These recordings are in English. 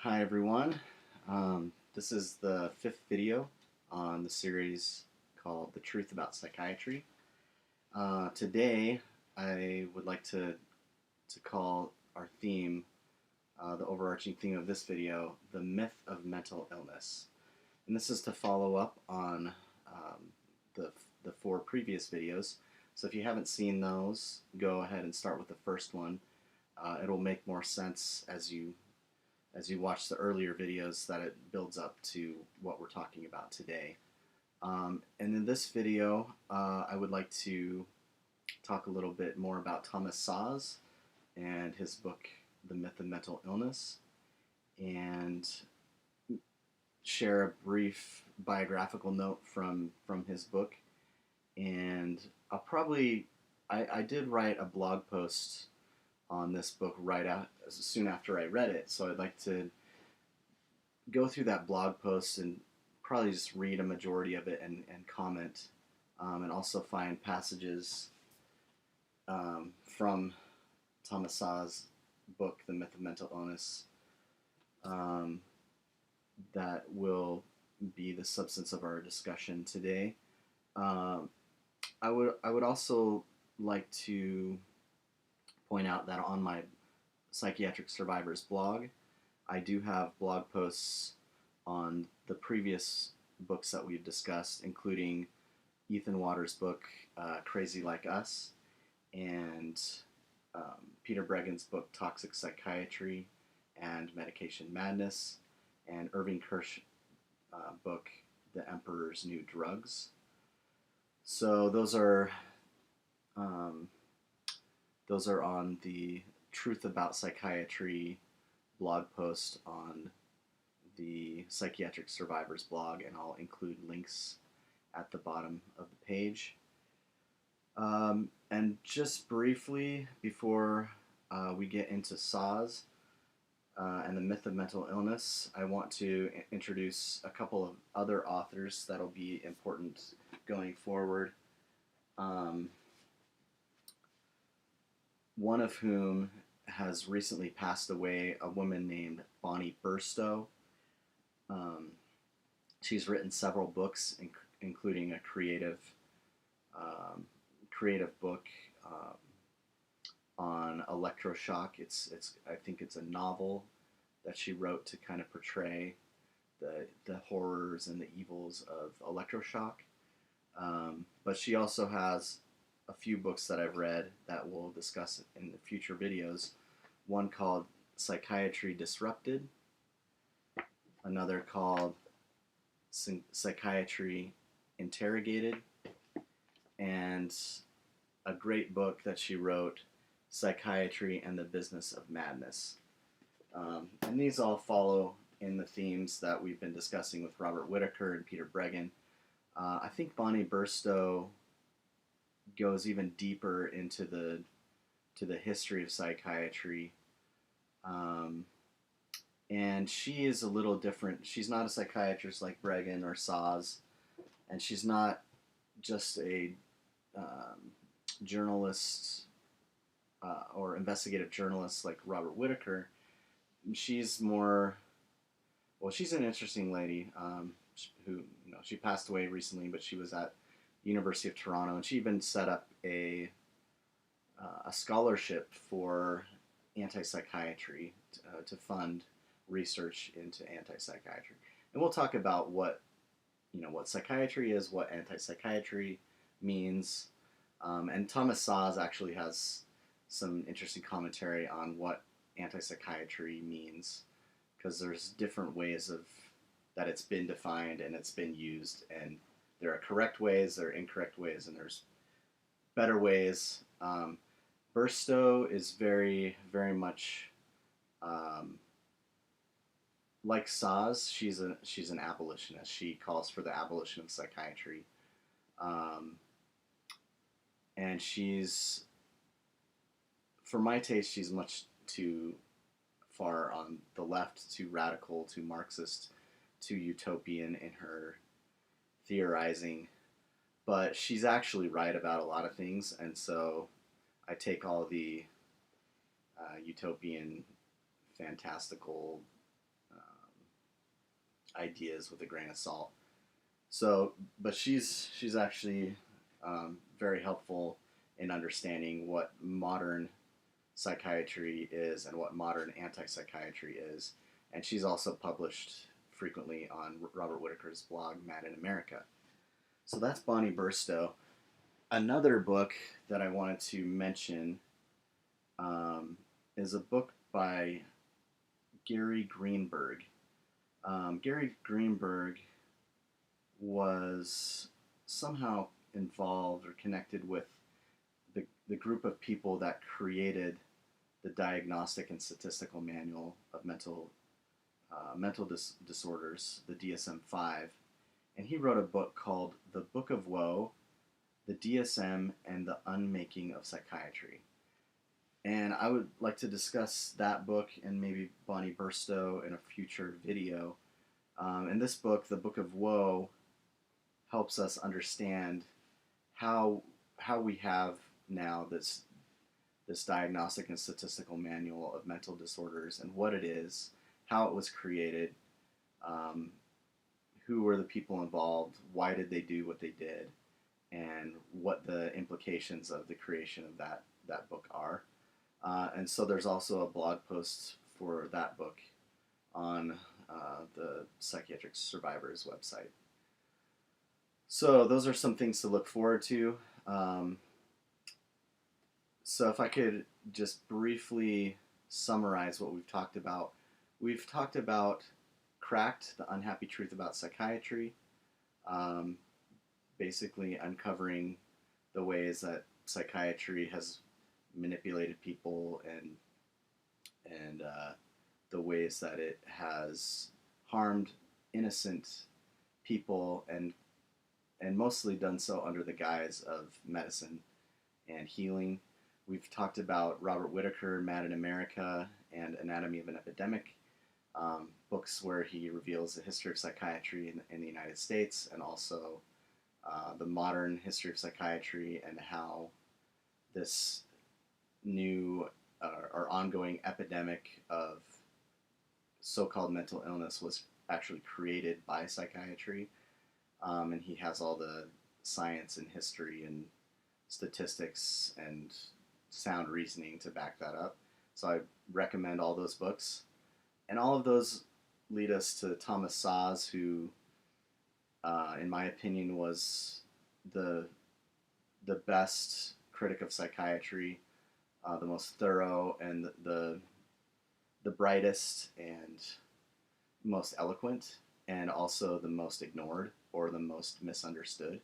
Hi everyone. This is the fifth video on the series called The Truth About Psychiatry. Today I would like to call our theme, the overarching theme of this video, the myth of mental illness. And this is to follow up on the four previous videos. So if you haven't seen those, go ahead and start with the first one. It'll make more sense as you watch the earlier videos that it builds up to what we're talking about today. And in this video, I would like to talk a little bit more about Thomas Szasz and his book, The Myth of Mental Illness, and share a brief biographical note from his book. And I did write a blog post on this book soon after I read it, so I'd like to go through that blog post and probably just read a majority of it and comment, and also find passages from Thomas Szasz's book, The Myth of Mental Illness, that will be the substance of our discussion today. I would also like to point out that on my Psychiatric Survivors blog, I do have blog posts on the previous books that we've discussed, including Ethan Waters' book, Crazy Like Us, and Peter Bregin's book, Toxic Psychiatry and Medication Madness, and Irving Kirsch's book, The Emperor's New Drugs. So those are on the Truth About Psychiatry blog post on the Psychiatric Survivors blog, and I'll include links at the bottom of the page. And just briefly, before we get into Szasz and the myth of mental illness, I want to introduce a couple of other authors that'll be important going forward. One of whom has recently passed away, a woman named Bonnie Burstow. She's written several books, including a creative book on electroshock. I think it's a novel that she wrote to kind of portray the horrors and the evils of electroshock. But she also has a few books that I've read that we'll discuss in the future videos. One called Psychiatry Disrupted, another called Psychiatry Interrogated, and a great book that she wrote, Psychiatry and the Business of Madness. And these all follow in the themes that we've been discussing with Robert Whitaker and Peter Breggin. I think Bonnie Burstow goes even deeper into the history of psychiatry, and she is a little different. She's not a psychiatrist like Breggin or Szasz, and she's not just a journalist or investigative journalist like Robert Whitaker. She's more, well, she's an interesting lady who, she passed away recently, but she was at University of Toronto, and she even set up a scholarship for anti-psychiatry to fund research into anti-psychiatry. And we'll talk about what psychiatry is, what anti-psychiatry means, and Thomas Szasz actually has some interesting commentary on what anti-psychiatry means, because there's different ways that it's been defined and it's been used, and there are correct ways, there are incorrect ways, and there's better ways. Burstow is very, very much like Szasz. She's an abolitionist. She calls for the abolition of psychiatry, and she's, for my taste, she's much too far on the left, too radical, too Marxist, too utopian in her theorizing, but she's actually right about a lot of things, and so I take all the utopian, fantastical ideas with a grain of salt. So, but she's actually very helpful in understanding what modern psychiatry is and what modern anti-psychiatry is. And she's also published frequently on Robert Whitaker's blog, Mad in America. So that's Bonnie Burstow. Another book that I wanted to mention is a book by Gary Greenberg. Gary Greenberg was somehow involved or connected with the group of people that created the Diagnostic and Statistical Manual of Mental Disorders, the DSM-5, and he wrote a book called The Book of Woe, the DSM and the Unmaking of Psychiatry. And I would like to discuss that book and maybe Bonnie Burstow in a future video. In this book, The Book of Woe, helps us understand how we have now this Diagnostic and Statistical Manual of Mental Disorders and what it is, how it was created, who were the people involved, why did they do what they did, and what the implications of the creation of that book are. And so there's also a blog post for that book on the Psychiatric Survivors website. So those are some things to look forward to. So if I could just briefly summarize what we've talked about. We've talked about Cracked, the Unhappy Truth About Psychiatry, basically uncovering the ways that psychiatry has manipulated people and the ways that it has harmed innocent people and mostly done so under the guise of medicine and healing. We've talked about Robert Whitaker, Mad in America, and Anatomy of an Epidemic, books where he reveals the history of psychiatry in the United States and also the modern history of psychiatry and how this new or ongoing epidemic of so-called mental illness was actually created by psychiatry. And he has all the science and history and statistics and sound reasoning to back that up. So I recommend all those books. And all of those lead us to Thomas Szasz, who, in my opinion, was the best critic of psychiatry, the most thorough and the brightest and most eloquent, and also the most ignored or the most misunderstood.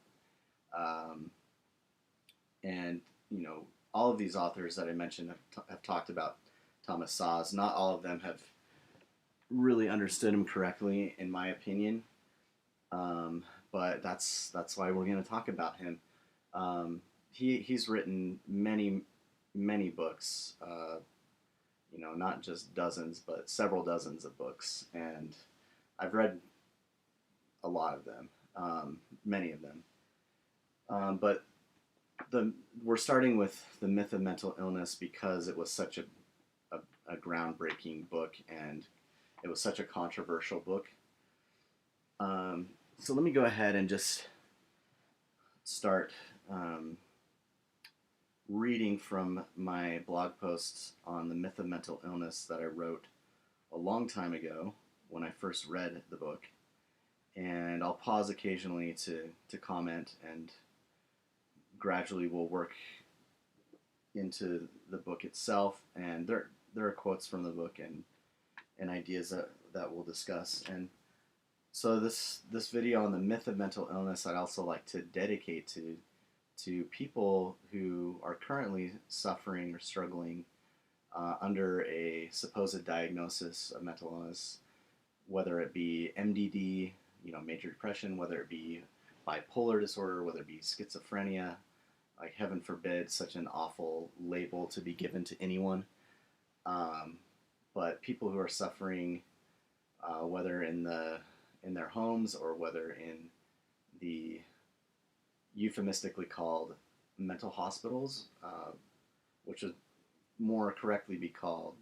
And, you know, all of these authors that I mentioned have talked about Thomas Szasz. Not all of them have really understood him correctly, in my opinion. But that's why we're going to talk about him. He's written many books, you know, not just dozens, but several dozens of books. And I've read a lot of them, many of them. But we're starting with The Myth of Mental Illness because it was such a groundbreaking book and it was such a controversial book. So let me go ahead and just start reading from my blog posts on the myth of mental illness that I wrote a long time ago when I first read the book. And I'll pause occasionally to comment, and gradually we'll work into the book itself. And there are quotes from the book and ideas that we'll discuss. And so this video on the myth of mental illness I'd also like to dedicate to people who are currently suffering or struggling under a supposed diagnosis of mental illness, whether it be MDD, you know, major depression, whether it be bipolar disorder, whether it be schizophrenia, like heaven forbid such an awful label to be given to anyone. But people who are suffering, whether in their homes or whether in the euphemistically called mental hospitals, which would more correctly be called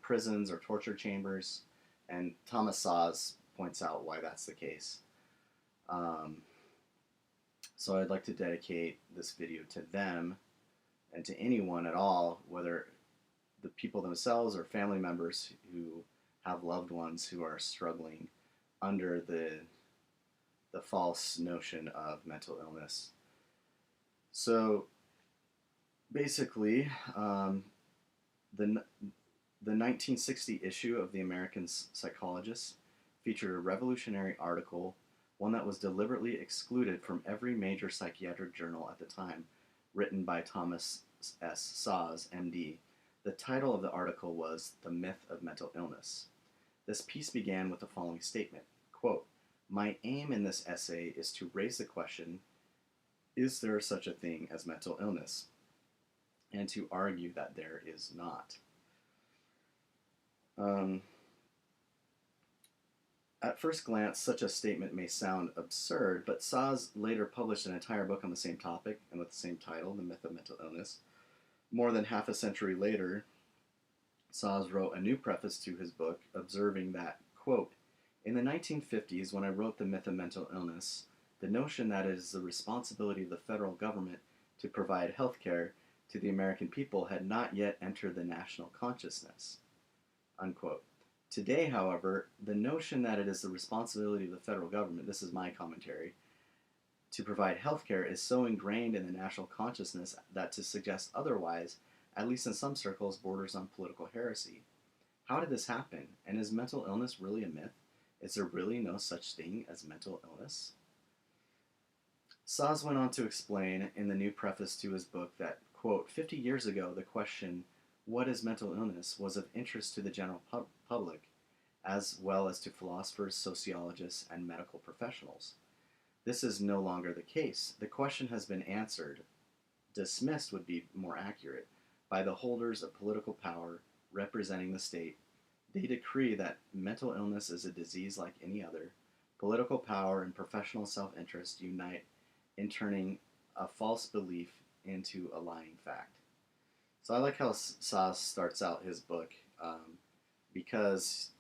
prisons or torture chambers. And Thomas Szasz points out why that's the case. So I'd like to dedicate this video to them and to anyone at all, whether the people themselves or family members who have loved ones who are struggling under the false notion of mental illness. So basically, the 1960 issue of the American Psychologist featured a revolutionary article, one that was deliberately excluded from every major psychiatric journal at the time, written by Thomas Szasz, MD. The title of the article was "The Myth of Mental Illness." This piece began with the following statement, quote, "My aim in this essay is to raise the question, is there such a thing as mental illness? And to argue that there is not." At first glance, such a statement may sound absurd, but Szasz later published an entire book on the same topic and with the same title, The Myth of Mental Illness. More than half a century later, Szasz wrote a new preface to his book, observing that, quote, "In the 1950s, when I wrote The Myth of Mental Illness, the notion that it is the responsibility of the federal government to provide health care to the American people had not yet entered the national consciousness." Unquote. Today, however, the notion that it is the responsibility of the federal government, this is my commentary, to provide health care is so ingrained in the national consciousness that to suggest otherwise, at least in some circles, borders on political heresy. How did this happen? And is mental illness really a myth? Is there really no such thing as mental illness? Szasz went on to explain in the new preface to his book that, quote, 50 years ago, the question, what is mental illness, was of interest to the general public, as well as to philosophers, sociologists, and medical professionals. This is no longer the case. The question has been answered, dismissed would be more accurate, by the holders of political power representing the state. They decree that mental illness is a disease like any other. Political power and professional self-interest unite in turning a false belief into a lying fact. So I like how Szasz starts out his book because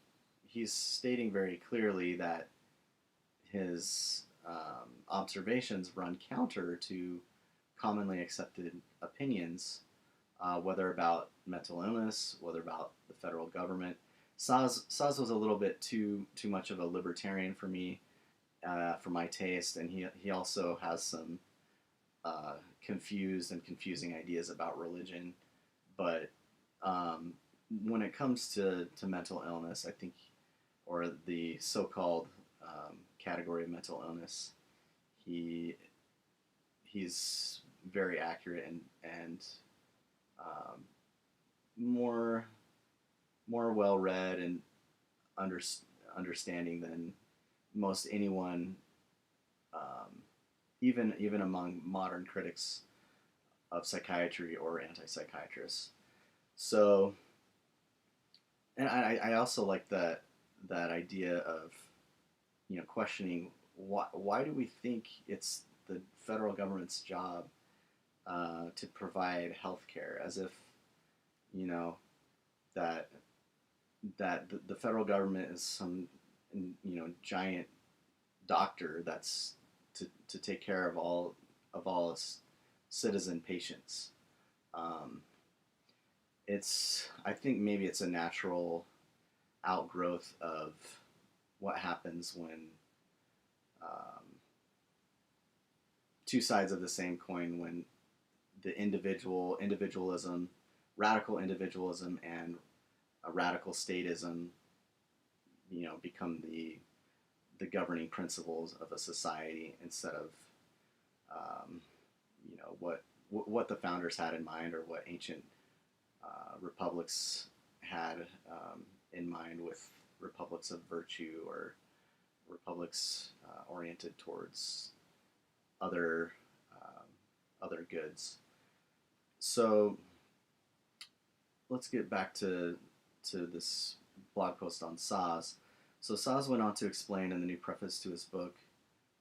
he's stating very clearly that his observations run counter to commonly accepted opinions, whether about mental illness, whether about the federal government. Szasz was a little bit too much of a libertarian for me, for my taste, and he also has some confusing ideas about religion. But when it comes to mental illness, I think, or the so-called category of mental illness, he's very accurate and more well-read and understanding than most anyone, even among modern critics of psychiatry or anti-psychiatrists. So, and I also like that idea of, questioning why do we think it's the federal government's job to provide health care, as if, that the federal government is some, giant doctor that's to take care of all citizen patients. I think maybe it's a natural outgrowth of what happens when two sides of the same coin, when the individualism, radical individualism, and a radical statism, become the governing principles of a society instead of, what the founders had in mind, or what ancient republics had in mind with republics of virtue, or republics oriented towards other goods. So let's get back to this blog post on Szasz. So Szasz went on to explain in the new preface to his book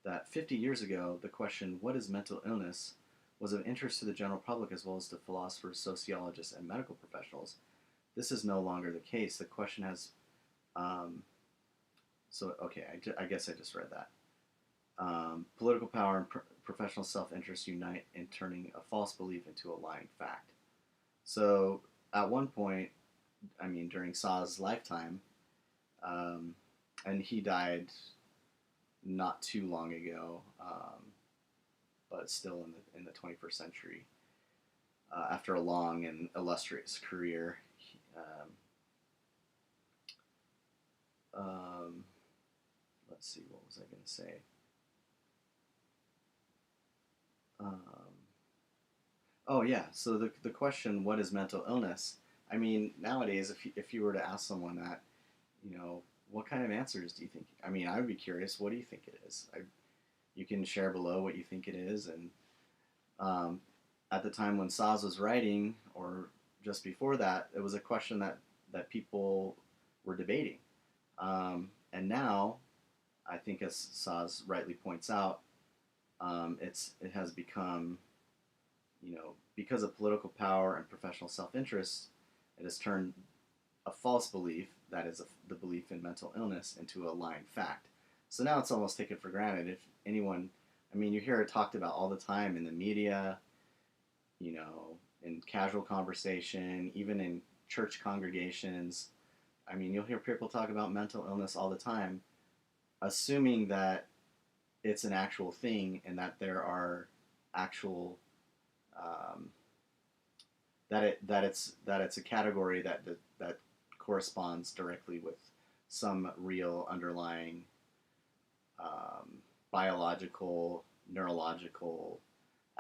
that 50 years ago, the question, what is mental illness, was of interest to the general public as well as to philosophers, sociologists, and medical professionals. This is no longer the case. The question has So, okay, I guess I just read that. Political power and professional self-interest unite in turning a false belief into a lying fact. So, at one point, I mean, during Szasz' lifetime, um, and he died not too long ago, but still in the 21st century. After a long and illustrious career, um, let's see, what was I going to say? Um, oh yeah, so the question, what is mental illness? I mean, nowadays, if you were to ask someone that, you know, what kind of answers do you think? I mean, I would be curious. What do you think it is? You can share below what you think it is, and um, at the time when Szasz was writing, or just before that, it was a question that people were debating. And now, I think, as Szasz rightly points out, it has become, because of political power and professional self-interest, it has turned a false belief, that is the belief in mental illness, into a lying fact. So now it's almost taken for granted. If anyone, I mean, you hear it talked about all the time in the media, in casual conversation, even in church congregations. I mean, you'll hear people talk about mental illness all the time, assuming that it's an actual thing and that there are actual um, that it's a category that corresponds directly with some real underlying um, biological, neurological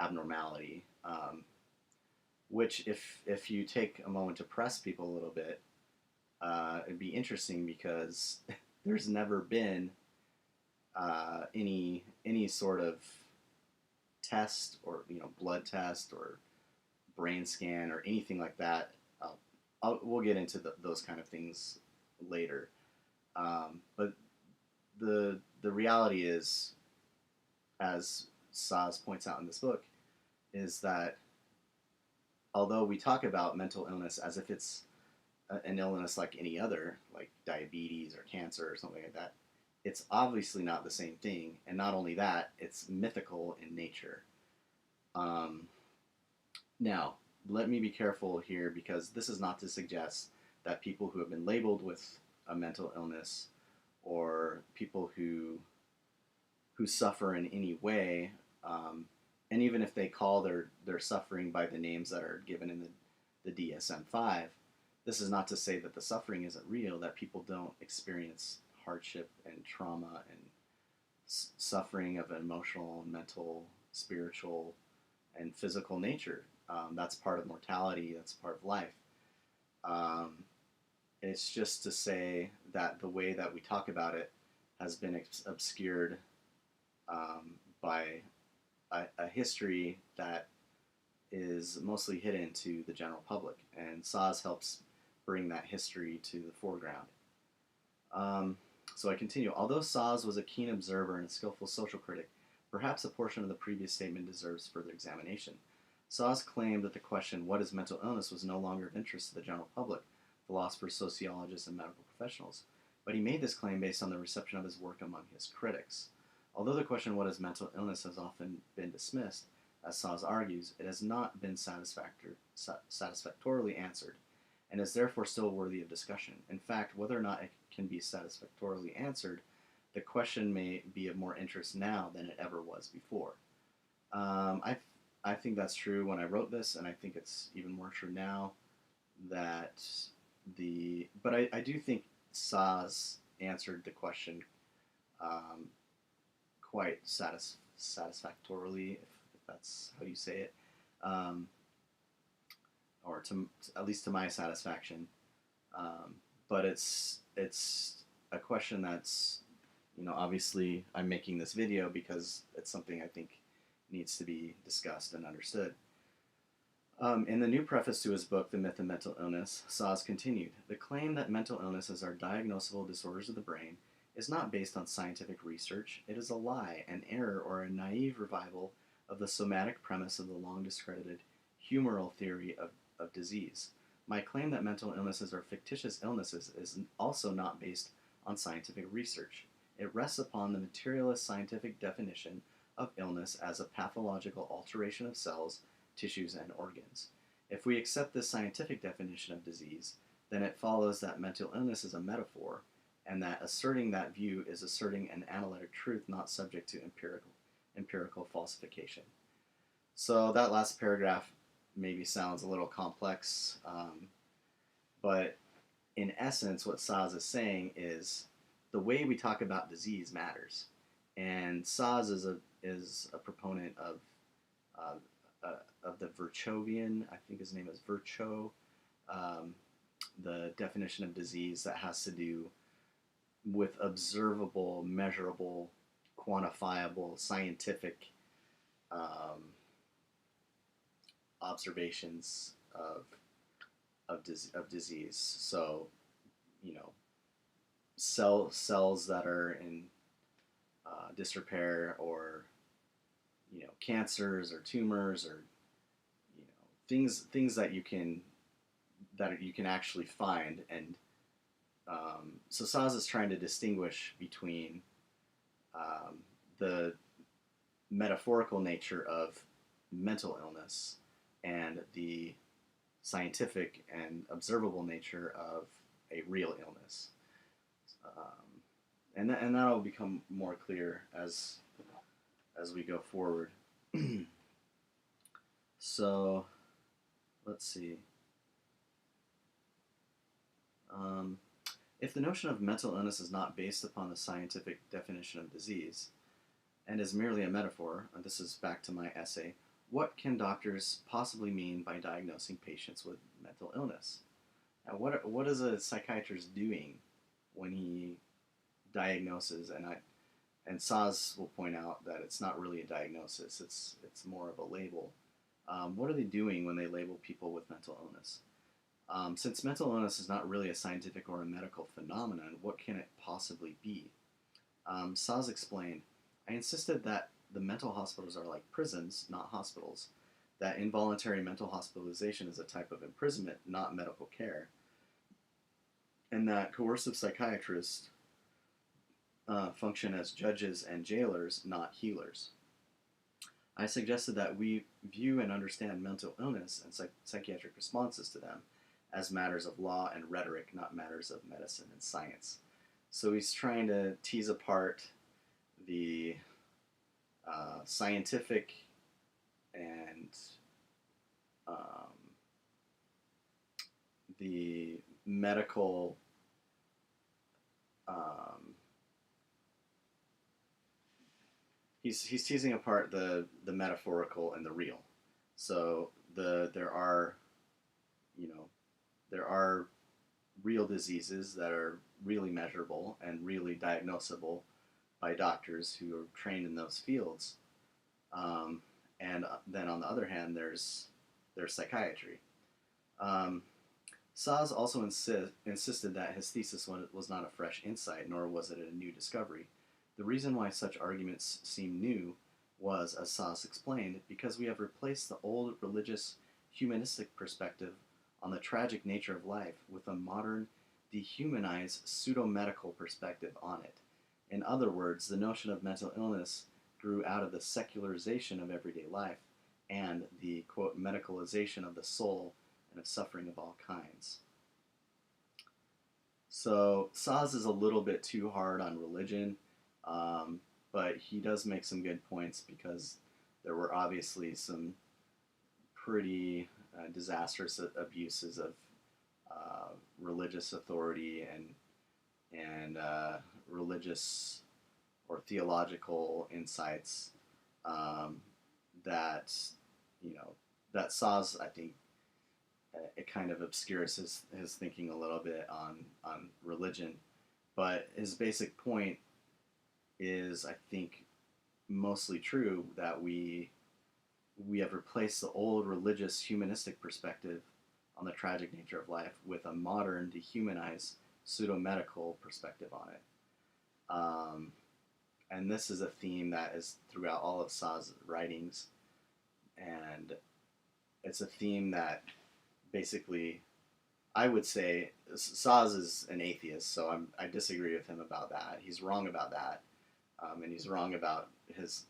abnormality. Which, if you take a moment to press people a little bit, it'd be interesting because there's never been any sort of test, or blood test or brain scan or anything like that. We'll get into those kind of things later. But the reality is, as Szasz points out in this book, is that although we talk about mental illness as if it's an illness like any other, like diabetes or cancer or something like that, it's obviously not the same thing. And not only that, it's mythical in nature. Now, let me be careful here, because this is not to suggest that people who have been labeled with a mental illness, or people who suffer in any way, and even if they call their suffering by the names that are given in the DSM-5, this is not to say that the suffering isn't real, that people don't experience hardship and trauma and suffering of an emotional, mental, spiritual, and physical nature. That's part of mortality. That's part of life. It's just to say that the way that we talk about it has been obscured by a history that is mostly hidden to the general public, and Szasz helps bring that history to the foreground. So I continue. Although Szasz was a keen observer and a skillful social critic, perhaps a portion of the previous statement deserves further examination. Szasz claimed that the question, what is mental illness, was no longer of interest to the general public, philosophers, sociologists, and medical professionals. But he made this claim based on the reception of his work among his critics. Although the question, what is mental illness, has often been dismissed, as Szasz argues, it has not been satisfactorily answered, and is therefore still worthy of discussion. In fact, whether or not it can be satisfactorily answered, the question may be of more interest now than it ever was before. I think that's true when I wrote this, and I think it's even more true now. But I do think Szasz answered the question quite satisfactorily, if that's how you say it, or at least to my satisfaction. But it's a question that's, obviously I'm making this video because it's something I think needs to be discussed and understood. In the new preface to his book, The Myth of Mental Illness, Szasz continued, the claim that mental illnesses are diagnosable disorders of the brain is not based on scientific research. It is a lie, an error, or a naive revival of the somatic premise of the long-discredited humoral theory of disease. My claim that mental illnesses are fictitious illnesses is also not based on scientific research. It rests upon the materialist scientific definition of illness as a pathological alteration of cells, tissues, and organs. If we accept this scientific definition of disease, then it follows that mental illness is a metaphor, and that asserting that view is asserting an analytic truth not subject to empirical falsification. So that last paragraph maybe sounds a little complex, but in essence, what Szasz is saying is the way we talk about disease matters. And Szasz is a proponent of the Virchovian, I think his name is Virchow, the definition of disease that has to do with observable, measurable, quantifiable, scientific observations of disease. So, cells that are in disrepair, or cancers or tumors, or things that you can actually find. And so Szasz is trying to distinguish between the metaphorical nature of mental illness and the scientific and observable nature of a real illness. And that'll become more clear as we go forward. So, let's see. If the notion of mental illness is not based upon the scientific definition of disease and is merely a metaphor, and this is back to my essay, what can doctors possibly mean by diagnosing patients with mental illness? And what is a psychiatrist doing when he diagnoses? And Szasz will point out that it's not really a diagnosis; it's more of a label. What are they doing when they label people with mental illness? Since mental illness is not really a scientific or a medical phenomenon, what can it possibly be? Szasz explained, I insisted that the mental hospitals are like prisons, not hospitals, that involuntary mental hospitalization is a type of imprisonment, not medical care, and that coercive psychiatrists function as judges and jailers, not healers. I suggested that we view and understand mental illness and psychiatric responses to them as matters of law and rhetoric, not matters of medicine and science. So he's trying to tease apart the scientific and the medical he's teasing apart the metaphorical and the real. So there are real diseases that are really measurable and really diagnosable by doctors who are trained in those fields. And then on the other hand, there's psychiatry. Szasz also insisted that his thesis was not a fresh insight, nor was it a new discovery. The reason why such arguments seem new was, as Szasz explained, because we have replaced the old religious humanistic perspective on the tragic nature of life with a modern, dehumanized, pseudo-medical perspective on it. In other words, the notion of mental illness grew out of the secularization of everyday life and the, quote, medicalization of the soul and of suffering of all kinds. So Szasz is a little bit too hard on religion, but he does make some good points, because there were obviously some pretty disastrous abuses of religious authority and religious or theological insights that Szasz, I think, it kind of obscures his thinking a little bit on religion, but his basic point is, I think, mostly true, that we have replaced the old religious humanistic perspective on the tragic nature of life with a modern, dehumanized, pseudo-medical perspective on it. And this is a theme that is throughout all of Szasz's writings, and it's a theme that basically I would say Szasz is an atheist, so I disagree with him about that. He's wrong about that, and he's wrong about his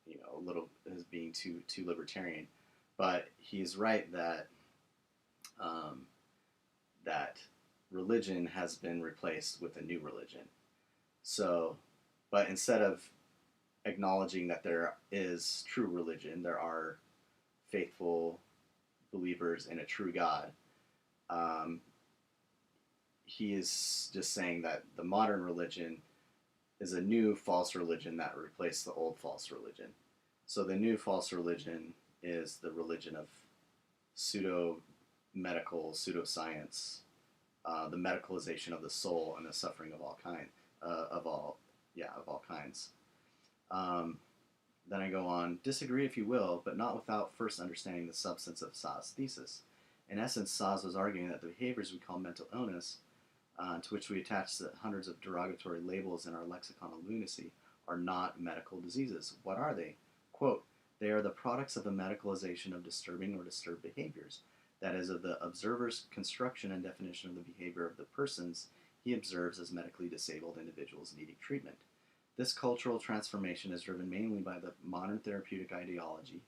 his being too libertarian. But he's right that um, that religion has been replaced with a new religion. So, but instead of acknowledging that there is true religion, there are faithful believers in a true God. Um, he is just saying that the modern religion is a new false religion that replaced the old false religion. So the new false religion is the religion of pseudo medical, pseudoscience, the medicalization of the soul and the suffering of all of all kinds. Um, then I go on, disagree if you will, but not without first understanding the substance of Szasz' thesis. In essence, Szasz was arguing that the behaviors we call mental illness, to which we attach the hundreds of derogatory labels in our lexicon of lunacy, are not medical diseases. What are they? Quote, they are the products of the medicalization of disturbing or disturbed behaviors, that is, of the observer's construction and definition of the behavior of the persons he observes as medically disabled individuals needing treatment. This cultural transformation is driven mainly by the modern therapeutic ideology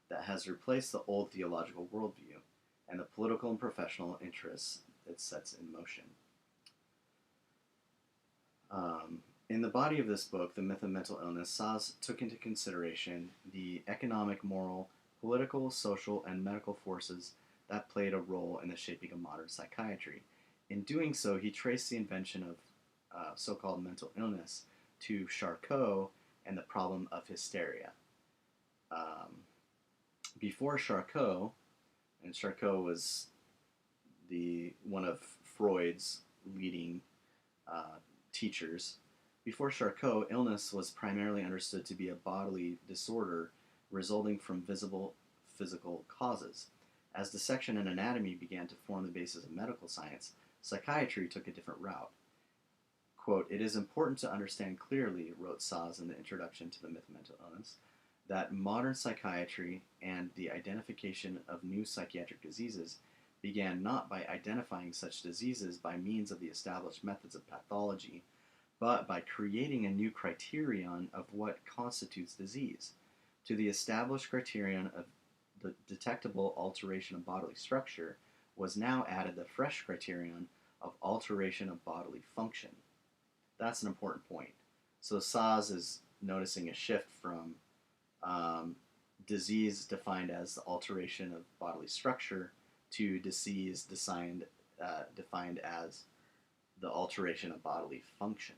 that has replaced the old theological worldview and the political and professional interests it sets in motion. In the body of this book, The Myth of Mental Illness, Szasz took into consideration the economic, moral, political, social, and medical forces that played a role in the shaping of modern psychiatry. In doing so, he traced the invention of so-called mental illness to Charcot and the problem of hysteria. Before Charcot, and Charcot was one of Freud's leading teachers. Before Charcot, illness was primarily understood to be a bodily disorder resulting from visible physical causes. As dissection and anatomy began to form the basis of medical science, psychiatry took a different route. Quote, it is important to understand clearly, wrote Szasz in the introduction to The Myth of Mental Illness, that modern psychiatry and the identification of new psychiatric diseases began not by identifying such diseases by means of the established methods of pathology, but by creating a new criterion of what constitutes disease. To the established criterion of the detectable alteration of bodily structure was now added the fresh criterion of alteration of bodily function. That's an important point. So Szasz is noticing a shift from disease defined as the alteration of bodily structure to disease defined as the alteration of bodily function.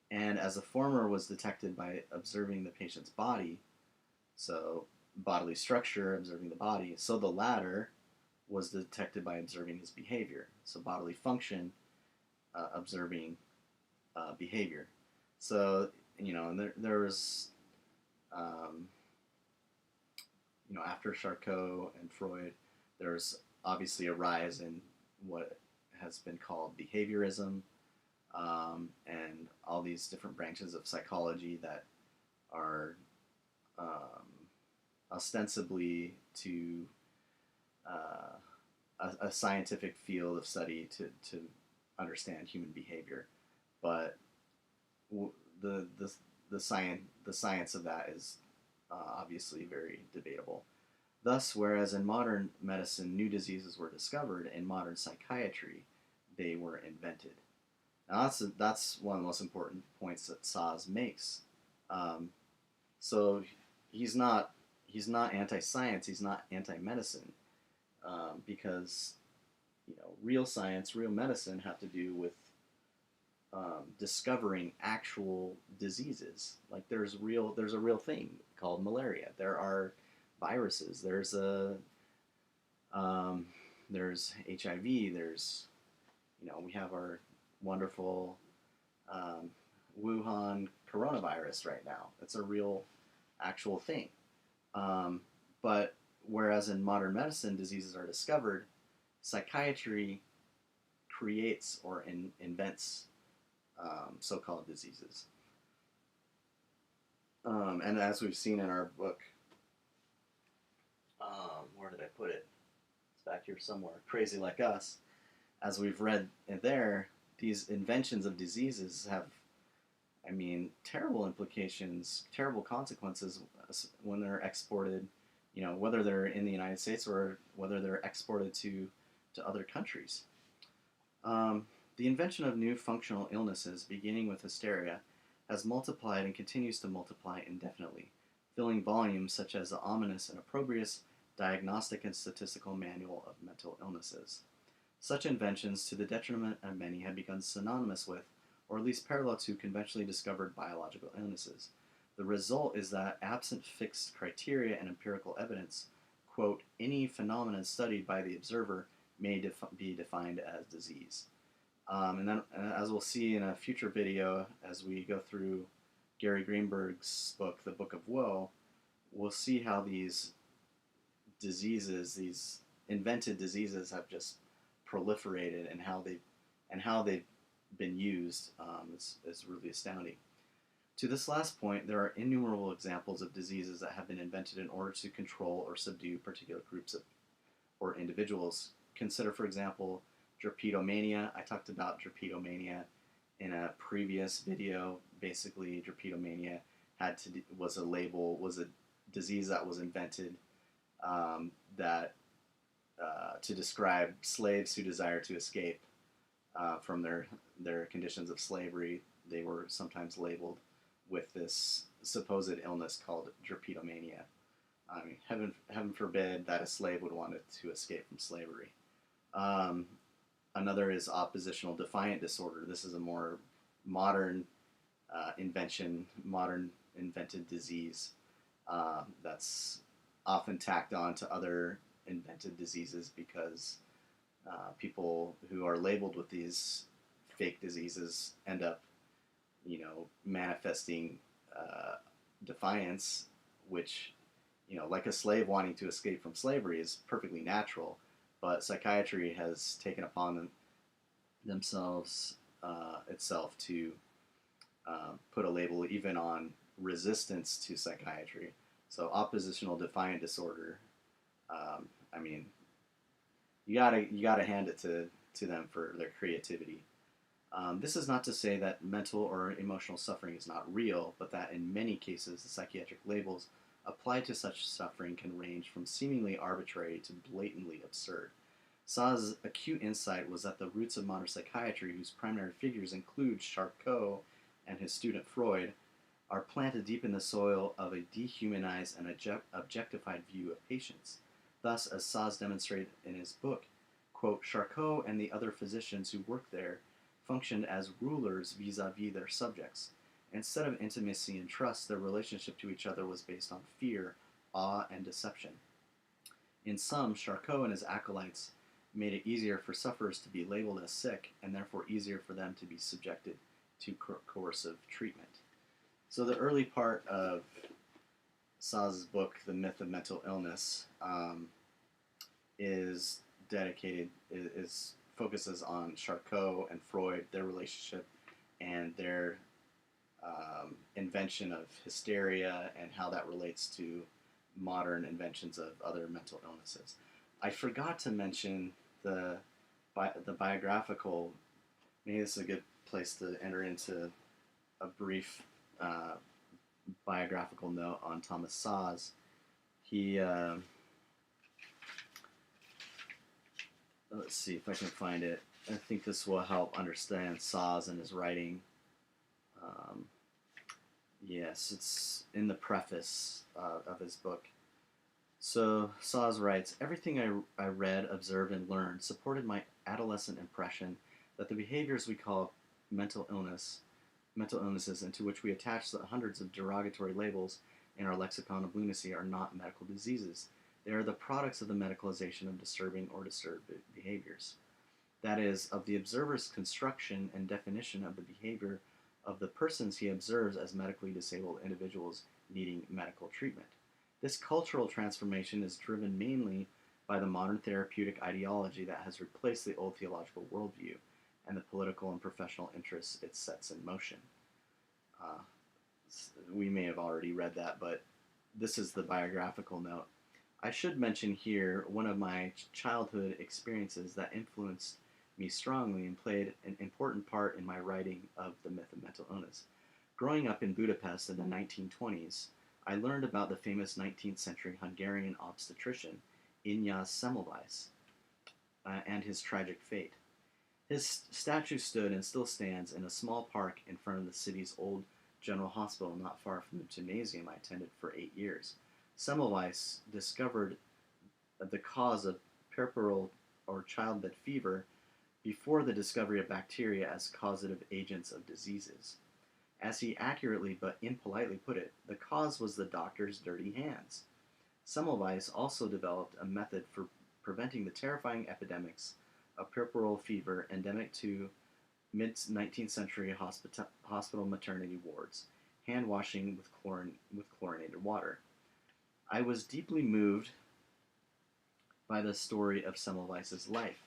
And as the former was detected by observing the patient's body, so bodily structure, observing the body, so the latter was detected by observing his behavior. So bodily function, observing behavior. So, and there was, after Charcot and Freud, there's obviously a rise in what has been called behaviorism, and all these different branches of psychology that are ostensibly to a scientific field of study to understand human behavior, but the science of that is obviously very debatable. Thus, whereas in modern medicine new diseases were discovered, in modern psychiatry they were invented. Now that's one of the most important points that Szasz makes. So he's not anti-science. He's not anti-medicine, because real science, real medicine have to do with discovering actual diseases. Like there's a real thing called malaria. There are viruses. There's HIV. There's we have our wonderful Wuhan coronavirus right now. It's a real, actual thing. But whereas in modern medicine diseases are discovered, psychiatry creates or invents so-called diseases. And as we've seen in our book, where did I put it? It's back here somewhere. Crazy Like Us. as we've read there, these inventions of diseases have, I mean, terrible implications, terrible consequences when they're exported, whether they're in the United States or whether they're exported to other countries. The invention of new functional illnesses, beginning with hysteria, has multiplied and continues to multiply indefinitely, filling volumes such as the ominous and opprobrious Diagnostic and Statistical Manual of Mental Illnesses. Such inventions, to the detriment of many, have become synonymous with, or at least parallel to, conventionally discovered biological illnesses. The result is that, absent fixed criteria and empirical evidence, quote, any phenomenon studied by the observer may be defined as disease. And then, as we'll see in a future video, as we go through Gary Greenberg's book, The Book of Woe, we'll see how these diseases, these invented diseases, have just proliferated, and how they've been used is really astounding. To this last point, there are innumerable examples of diseases that have been invented in order to control or subdue particular groups of or individuals. Consider, for example, drapetomania. I talked about drapetomania in a previous video. Basically, drapetomania was a disease that was invented to describe slaves who desire to escape from their conditions of slavery. They were sometimes labeled with this supposed illness called drapetomania. I mean, heaven forbid that a slave would want to escape from slavery. Another is oppositional defiant disorder. This is a more modern invented disease that's often tacked on to other invented diseases because people who are labeled with these fake diseases end up, manifesting defiance, which, like a slave wanting to escape from slavery is perfectly natural, but psychiatry has taken upon itself to put a label even on resistance to psychiatry. So oppositional defiant disorder, I mean, you gotta hand it to them for their creativity. This is not to say that mental or emotional suffering is not real, but that in many cases the psychiatric labels applied to such suffering can range from seemingly arbitrary to blatantly absurd. Szasz's acute insight was that the roots of modern psychiatry, whose primary figures include Charcot and his student Freud, are planted deep in the soil of a dehumanized and objectified view of patients. Thus, as Szasz demonstrated in his book, quote, Charcot and the other physicians who worked there functioned as rulers vis-a-vis their subjects. Instead of intimacy and trust, their relationship to each other was based on fear, awe, and deception. In sum, Charcot and his acolytes made it easier for sufferers to be labeled as sick, and therefore easier for them to be subjected to coercive treatment. So the early part of Szasz's book, The Myth of Mental Illness, focuses on Charcot and Freud, their relationship, and their invention of hysteria and how that relates to modern inventions of other mental illnesses. I forgot to mention the biographical. Maybe this is a good place to enter into a brief biographical note on Thomas Szasz. He let's see if I can find it. I think this will help understand Szasz and his writing. Yes, it's in the preface of his book. So Szasz writes, everything I read, observed, and learned supported my adolescent impression that the behaviors we call mental illnesses and to which we attach the hundreds of derogatory labels in our lexicon of lunacy are not medical diseases. They are the products of the medicalization of disturbing or disturbed behaviors. That is, of the observer's construction and definition of the behavior of the persons he observes as medically disabled individuals needing medical treatment. This cultural transformation is driven mainly by the modern therapeutic ideology that has replaced the old theological worldview and the political and professional interests it sets in motion. We may have already read that, but this is the biographical note. I should mention here one of my childhood experiences that influenced me strongly and played an important part in my writing of The Myth of Mental Illness. Growing up in Budapest in the 1920s, I learned about the famous 19th century Hungarian obstetrician Inyas Semmelweis and his tragic fate. His statue stood and still stands in a small park in front of the city's old general hospital not far from the gymnasium I attended for 8 years. Semmelweis discovered the cause of puerperal or childbed fever before the discovery of bacteria as causative agents of diseases. As he accurately but impolitely put it, the cause was the doctor's dirty hands. Semmelweis also developed a method for preventing the terrifying epidemics of puerperal fever endemic to mid-19th century hospital maternity wards, hand washing with chlorinated water. I was deeply moved by the story of Semmelweis's life,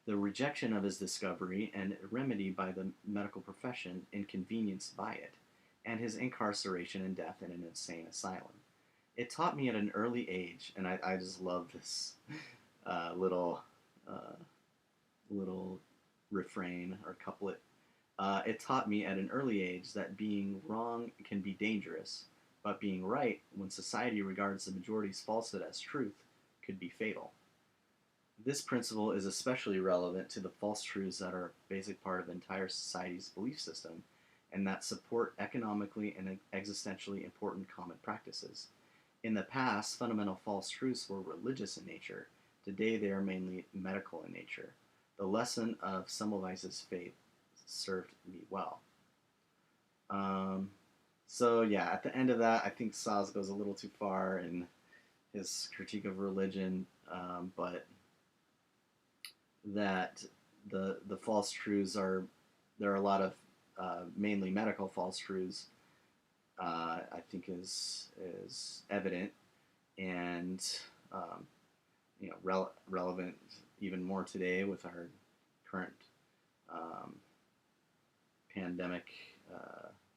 the rejection of his discovery and remedy by the medical profession inconvenienced by it, and his incarceration and death in an insane asylum. It taught me at an early age, and I just love this little refrain or couplet. It taught me at an early age that being wrong can be dangerous, but being right, when society regards the majority's falsehood as truth, could be fatal. This principle is especially relevant to the false truths that are a basic part of entire society's belief system and that support economically and existentially important common practices. In the past, fundamental false truths were religious in nature. Today, they are mainly medical in nature. The lesson of Semmelweis's faith served me well. So yeah, at the end of that, I think Szasz goes a little too far in his critique of religion, but that the false truths there are a lot of mainly medical false truths. I think is evident and relevant even more today with our current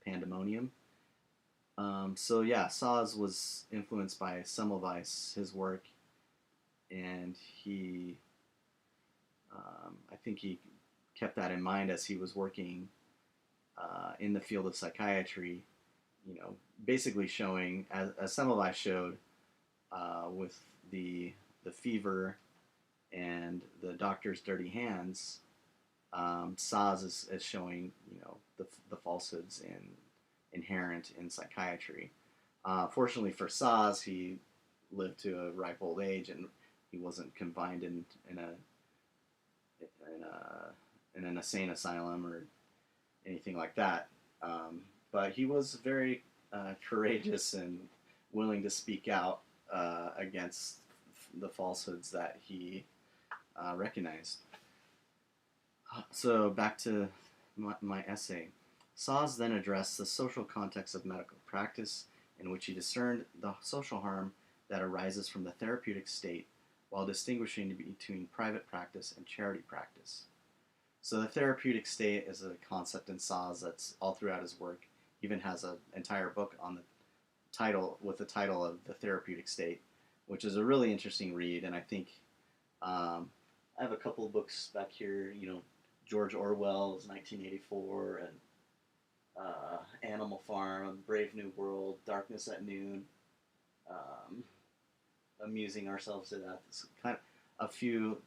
pandemonium. So yeah, Szasz was influenced by Semmelweis, his work, and I think he kept that in mind as he was working in the field of psychiatry. Basically showing, as Semmelweis showed, with the fever and the doctor's dirty hands, Szasz is showing, the falsehoods inherent in psychiatry. Fortunately for Szasz, he lived to a ripe old age, and he wasn't confined in an insane asylum or anything like that. But he was very courageous and willing to speak out against the falsehoods that he recognized. So back to my essay. Szasz then addressed the social context of medical practice, in which he discerned the social harm that arises from the therapeutic state while distinguishing between private practice and charity practice. So the therapeutic state is a concept in Szasz that's all throughout his work. He even has an entire book on the title with the title of The Therapeutic State, which is a really interesting read. And I think I have a couple of books back here. George Orwell's 1984 and Animal Farm, Brave New World, Darkness at Noon, Amusing Ourselves to Death. It's kind of a few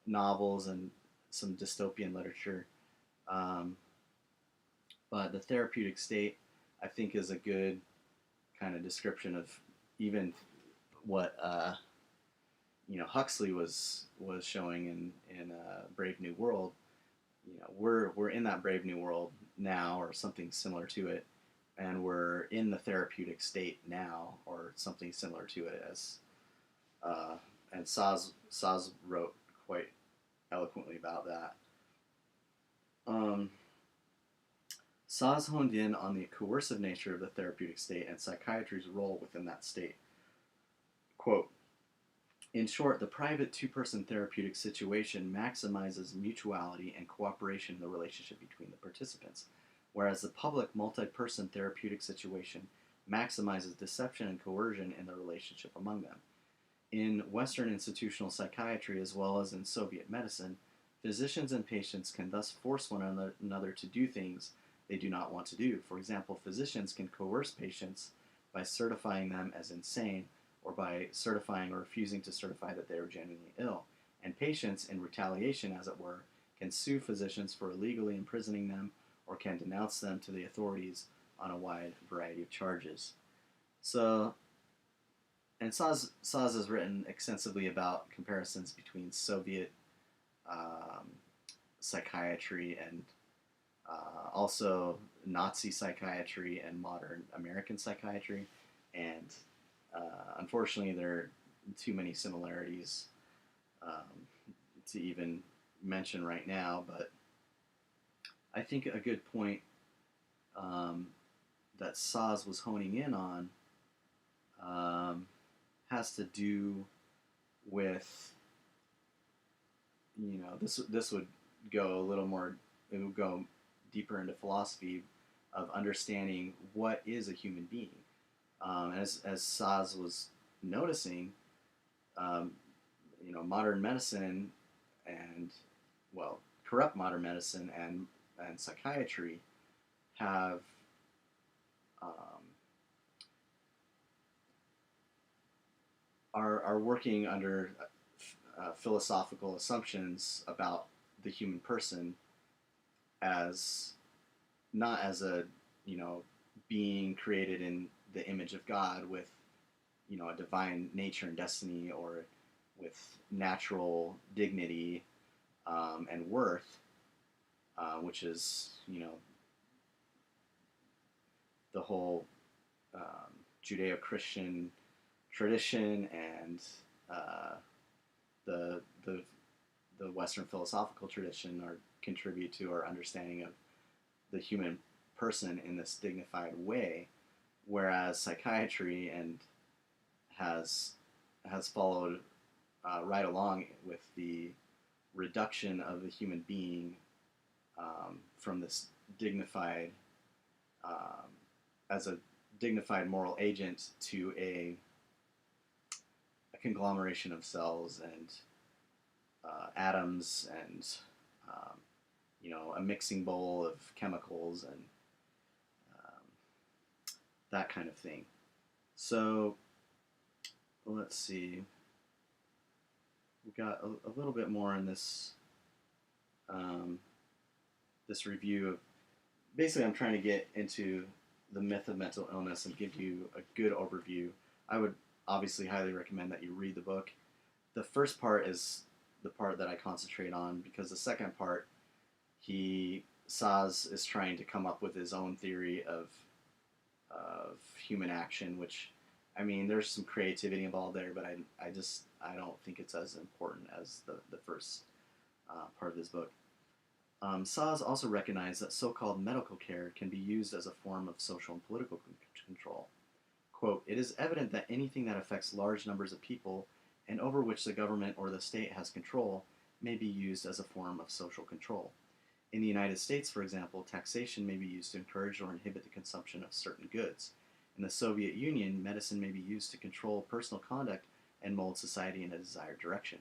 novels and some dystopian literature. But the therapeutic state, I think, is a good kind of description of even what Huxley was showing in Brave New World. We're in that Brave New World now, or something similar to it, and we're in the therapeutic state now, or something similar to it. And Szasz wrote quite eloquently about that. Szasz honed in on the coercive nature of the therapeutic state and psychiatry's role within that state. Quote, in short, the private two-person therapeutic situation maximizes mutuality and cooperation in the relationship between the participants, whereas the public multi-person therapeutic situation maximizes deception and coercion in the relationship among them. In Western institutional psychiatry, as well as in Soviet medicine, Physicians and patients can thus force one another to do things they do not want to do. For example, physicians can coerce patients by certifying them as insane or by certifying or refusing to certify that they are genuinely ill. And patients, in retaliation, as it were, can sue physicians for illegally imprisoning them or can denounce them to the authorities on a wide variety of charges. So, and Szasz has written extensively about comparisons between Soviet um, psychiatry and also Nazi psychiatry and modern American psychiatry. And unfortunately, there are too many similarities to even mention right now. But I think a good point that Szasz was honing in on has to do with, this would go a little more, it would go deeper into philosophy of understanding what is a human being. As Szasz was noticing, modern medicine and, well, corrupt modern medicine and psychiatry have are working under philosophical assumptions about the human person as not as a being created in the image of God with a divine nature and destiny, or with natural dignity and worth, which is the whole Judeo-Christian tradition and the Western philosophical tradition are contribute to our understanding of the human person in this dignified way, whereas psychiatry has followed right along with the reduction of the human being from this dignified as a dignified moral agent to a conglomeration of cells and atoms and a mixing bowl of chemicals and that kind of thing. So let's see. We've got a little bit more in this this review of. Basically, I'm trying to get into the myth of mental illness and give you a good overview. I would obviously highly recommend that you read the book. The first part is the part that I concentrate on, because the second part, Szasz is trying to come up with his own theory of human action, which, I mean, there's some creativity involved there, but I don't think it's as important as the first part of this book. Szasz also recognized that so-called medical care can be used as a form of social and political control. Quote, "It is evident that anything that affects large numbers of people and over which the government or the state has control may be used as a form of social control. In the United States, for example, taxation may be used to encourage or inhibit the consumption of certain goods. In the Soviet Union, medicine may be used to control personal conduct and mold society in a desired direction.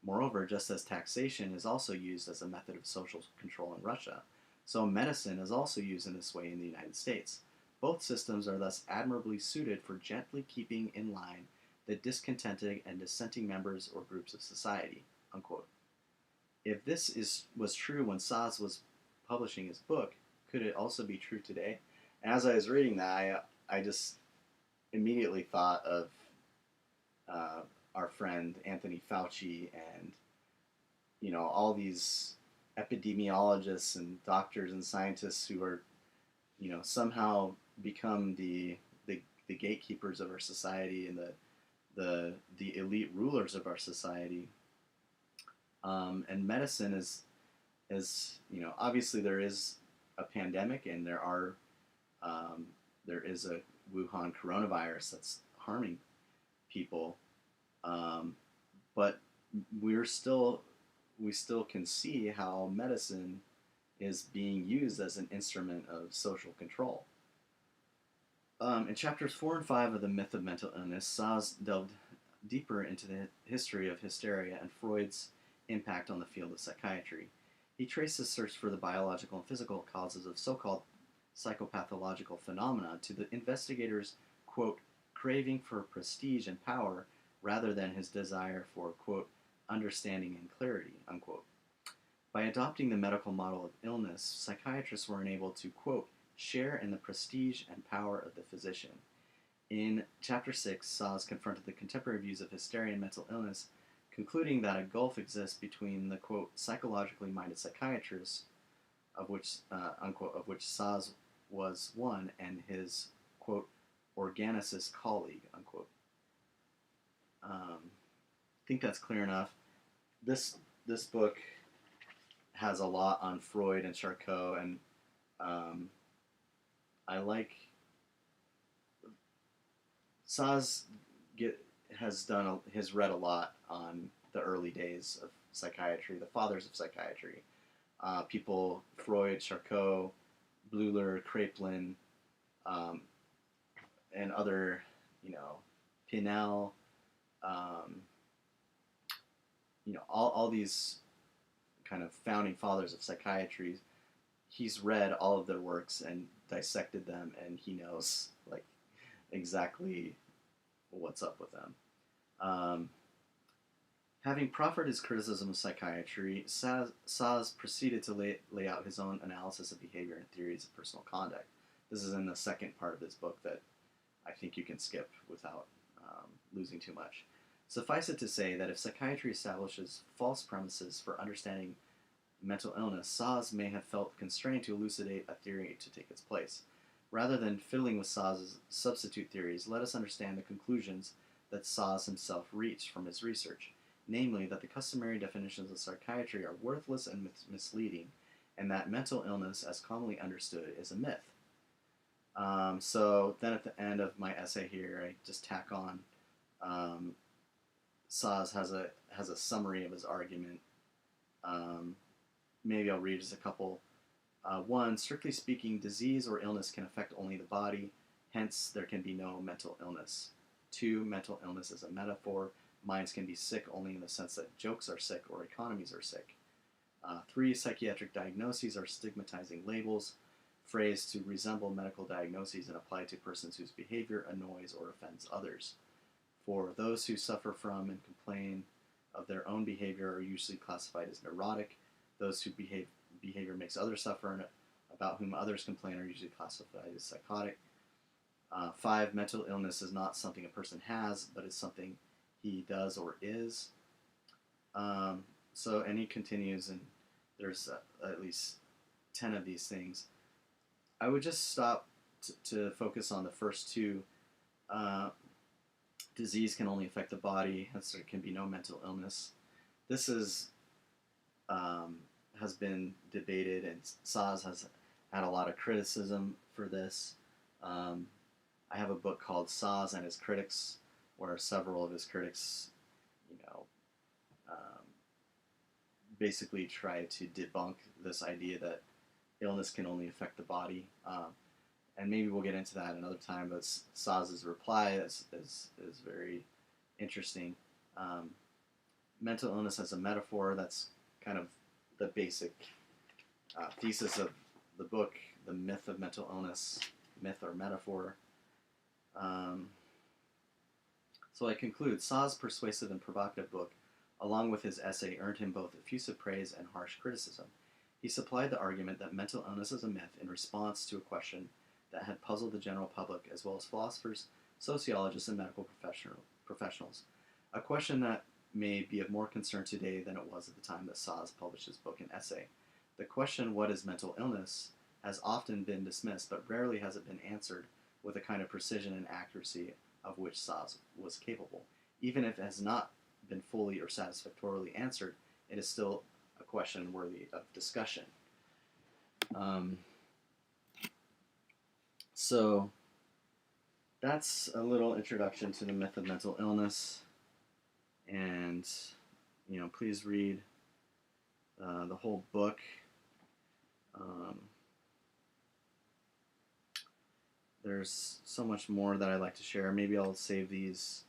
Moreover, just as taxation is also used as a method of social control in Russia, so medicine is also used in this way in the United States. Both systems are thus admirably suited for gently keeping in line the discontented and dissenting members or groups of society." Unquote. If this was true when Szasz was publishing his book, could it also be true today? And as I was reading that, I just immediately thought of our friend Anthony Fauci and all these epidemiologists and doctors and scientists who are somehow become the gatekeepers of our society and the elite rulers of our society. And medicine is obviously there is a pandemic and there is a Wuhan coronavirus that's harming people, but we still can see how medicine is being used as an instrument of social control. In chapters 4 and 5 of The Myth of Mental Illness, Szasz delved deeper into the history of hysteria and Freud's impact on the field of psychiatry. He traced his search for the biological and physical causes of so-called psychopathological phenomena to the investigator's, quote, craving for prestige and power rather than his desire for, quote, understanding and clarity, unquote. By adopting the medical model of illness, psychiatrists were enabled to, quote, share in the prestige and power of the physician. In Chapter 6, Szasz confronted the contemporary views of hysteria and mental illness, concluding that a gulf exists between the, quote, psychologically minded psychiatrists, of which, unquote, of which Szasz was one, and his, quote, organicist colleague, unquote. I think that's clear enough. This book has a lot on Freud and Charcot, and I like Szasz has read a lot on the early days of psychiatry, the fathers of psychiatry, people Freud, Charcot, Bleuler, Kraepelin, and other, Pinel, all these kind of founding fathers of psychiatry. He's read all of their works and dissected them, and he knows exactly what's up with them. Having proffered his criticism of psychiatry, Szasz proceeded to lay out his own analysis of behavior and theories of personal conduct. This is in the second part of this book that I think you can skip without losing too much. Suffice it to say that if psychiatry establishes false premises for understanding mental illness, Szasz may have felt constrained to elucidate a theory to take its place. Rather than fiddling with Szasz's substitute theories, let us understand the conclusions that Szasz himself reached from his research, namely that the customary definitions of psychiatry are worthless and misleading, and that mental illness, as commonly understood, is a myth. So then at the end of my essay here, I just tack on Szasz has a summary of his argument. Maybe I'll read just a couple. 1. Strictly speaking, disease or illness can affect only the body, hence there can be no mental illness. 2. Mental illness is a metaphor. Minds can be sick only in the sense that jokes are sick or economies are sick. 3. Psychiatric diagnoses are stigmatizing labels, phrased to resemble medical diagnoses and applied to persons whose behavior annoys or offends others. 4. Those who suffer from and complain of their own behavior are usually classified as neurotic. Those who behavior makes others suffer and about whom others complain are usually classified as psychotic. 5. Mental illness is not something a person has, but is something he does or is. And he continues, and there's at least 10 of these things. I would just stop to focus on the first two. Disease can only affect the body, hence there can be no mental illness. This has been debated, and Szasz has had a lot of criticism for this. I have a book called Szasz and His Critics, where several of his critics, basically try to debunk this idea that illness can only affect the body. And maybe we'll get into that another time, but Szasz's reply is very interesting. Mental illness as a metaphor, that's kind of the basic thesis of the book, the myth of mental illness, myth or metaphor. So I conclude, Szasz's persuasive and provocative book, along with his essay, earned him both effusive praise and harsh criticism. He supplied the argument that mental illness is a myth in response to a question that had puzzled the general public, as well as philosophers, sociologists, and medical professionals. A question that may be of more concern today than it was at the time that Szasz published his book and essay. The question, what is mental illness, has often been dismissed, but rarely has it been answered with a kind of precision and accuracy of which Szasz was capable. Even if it has not been fully or satisfactorily answered, it is still a question worthy of discussion. So that's a little introduction to the myth of mental illness, and please read the whole book. There's so much more that I'd like to share. Maybe I'll save these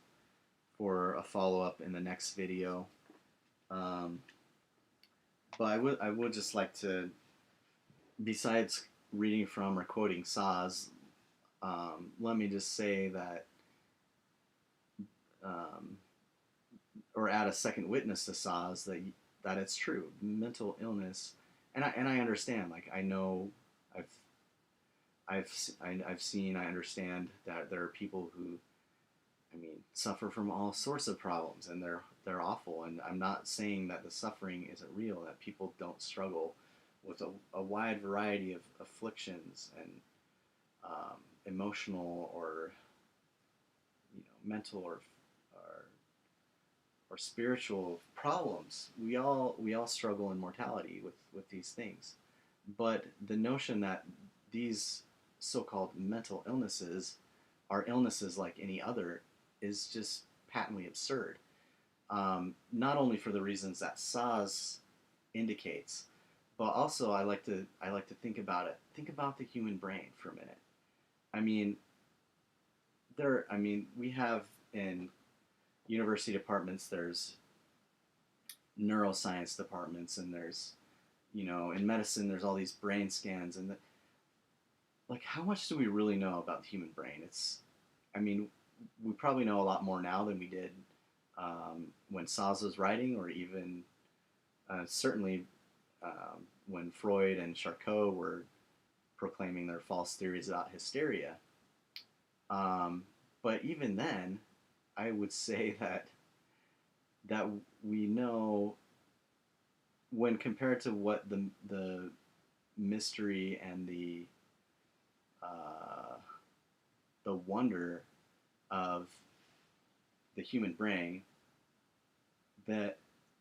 for a follow-up in the next video. But I would just like to, besides reading from or quoting Szasz, let me just say that, um, or add a second witness to Szasz, that it's true. Mental illness, and I understand. Like, I know, I've I've seen, I understand that there are people who, I mean, suffer from all sorts of problems, and they're awful. And I'm not saying that the suffering isn't real. That people don't struggle with a wide variety of afflictions and emotional, or mental, or or spiritual problems. We all struggle in mortality with these things. But the notion that these so-called mental illnesses are illnesses like any other is just patently absurd. Not only for the reasons that Szasz indicates, but also I like to think about it. Think about the human brain for a minute. I mean, we have in university departments, there's neuroscience departments, and there's, in medicine, there's all these brain scans, and like, how much do we really know about the human brain? I mean, we probably know a lot more now than we did when Szasz was writing, or even certainly when Freud and Charcot were proclaiming their false theories about hysteria. Um, but even then, I would say that we know, when compared to what the mystery and uh, the wonder of the human brain, that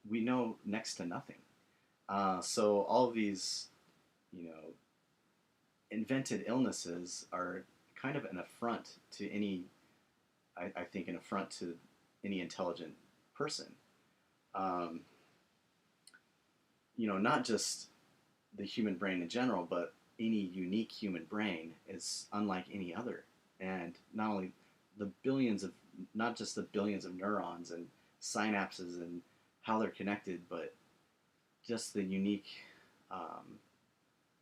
we know next to nothing. So all of these, you know, invented illnesses are kind of an affront to any, I think, an affront to any intelligent person. Um, not just the human brain in general, but any unique human brain is unlike any other. And not only the billions of, not just the billions of neurons and synapses and how they're connected, but just um,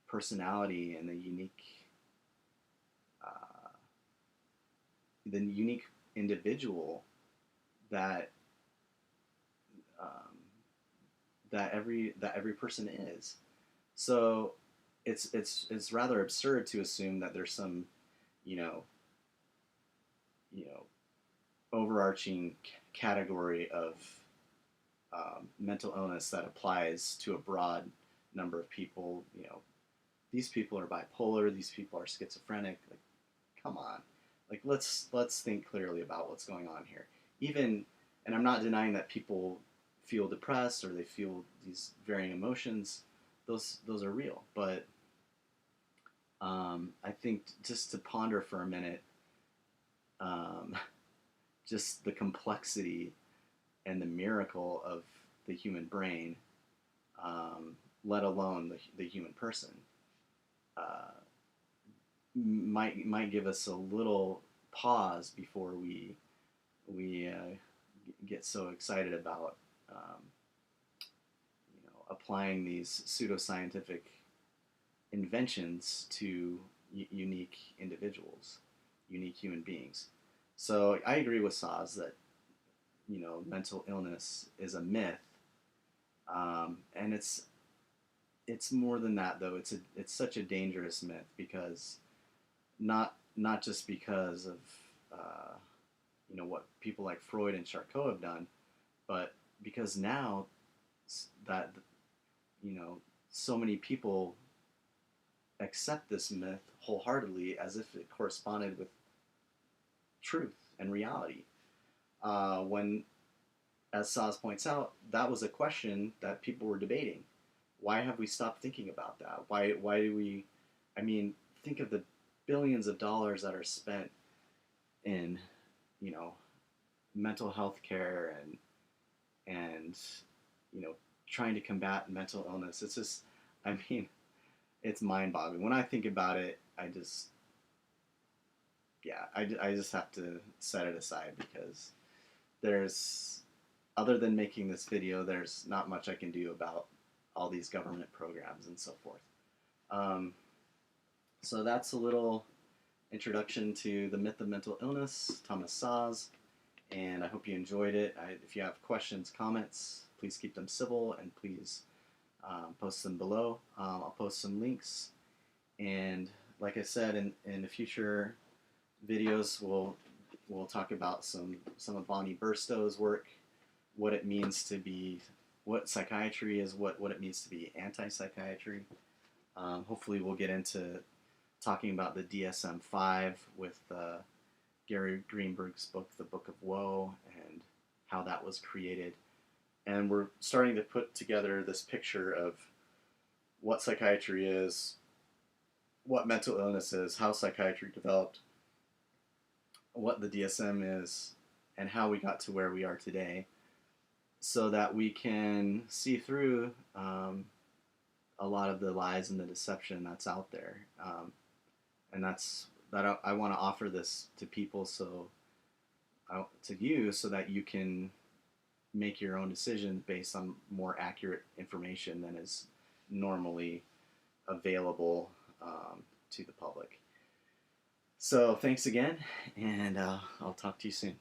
personality and uh, the unique individual that um, that every person is. So it's rather absurd to assume that there's some, you know you know overarching category of mental illness that applies to a broad number of people. These people are bipolar. These people are schizophrenic. Like, come on. Like, let's think clearly about what's going on here. Even, and I'm not denying that people feel depressed or they feel these varying emotions. Those are real. But I think, just to ponder for a minute, um, just the complexity and the miracle of the human brain, let alone the human person, uh, might give us a little pause before we get so excited about applying these pseudoscientific inventions to unique individuals, unique human beings. So I agree with Saz that mental illness is a myth, and it's more than that, though. It's such a dangerous myth, because not just because of what people like Freud and Charcot have done, but because now that so many people accept this myth wholeheartedly as if it corresponded with truth and reality. When, as Saz points out, that was a question that people were debating. Why have we stopped thinking about that? Why do we? I mean, think of the billions of dollars that are spent in mental health care and trying to combat mental illness. It's just, I mean, it's mind-boggling. When I think about it, I just have to set it aside, because there's, other than making this video, there's not much I can do about all these government programs and so forth. So that's a little introduction to the myth of mental illness, Thomas Szasz, and I hope you enjoyed it. If you have questions, comments, please keep them civil, and please post them below. I'll post some links, and like I said, in the future videos, we'll talk about some of Bonnie Burstow's work, what it means to be, what psychiatry is, what it means to be anti-psychiatry. Hopefully we'll get into talking about the DSM-5 with Gary Greenberg's book, The Book of Woe, and how that was created. And we're starting to put together this picture of what psychiatry is, what mental illness is, how psychiatry developed, what the DSM is, and how we got to where we are today, so that we can see through a lot of the lies and the deception that's out there. And I want to offer this to people, to you, so that you can make your own decisions based on more accurate information than is normally available to the public. So thanks again, and I'll talk to you soon.